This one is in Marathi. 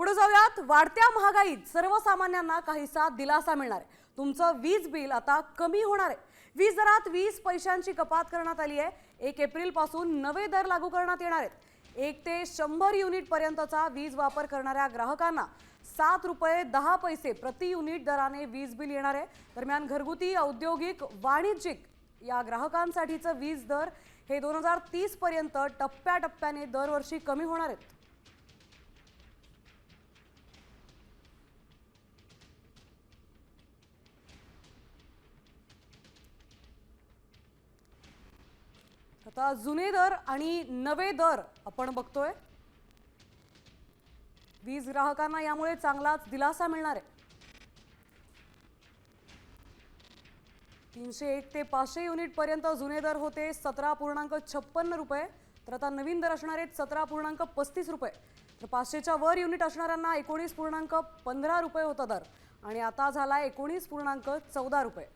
पुढे जाऊयात। वाढत्या महागाईत सर्वसामान्यांना काहीसा दिलासा मिळणार आहे। तुमचं वीज बिल आता कमी होणार आहे। वीज दरात 20 पैशांची कपात करण्यात आली आहे। 1 एप्रिल पासून नवे दर लागू करण्यात येणार आहेत। 1 ते 100 युनिट पर्यंतचा वीज वापर करणाऱ्या ग्राहकांना 7 रुपये 10 पैसे प्रति युनिट दराने वीज बिल येणार आहे। दरम्यान घरगुती, औद्योगिक, वाणिज्यिक या ग्राहकांसाठीचं वीज दर हे 2030 पर्यंत टप्प्याटप्प्याने दरवर्षी कमी होणार आहेत। आता जुने दर आणि नवे दर आपण बघतोय। वीज ग्राहकांना यामुळे चांगलाच दिलासा मिळणार आहे। 301 ते 500 युनिट पर्यंत जुने दर होते 17.56 रुपये, तर आता नवीन दर असणार आहेत 17.35 रुपये। तर 500च्या वर युनिट असणाऱ्यांना 19.15 रुपये होता दर आणि आता झाला 19.14 रुपये।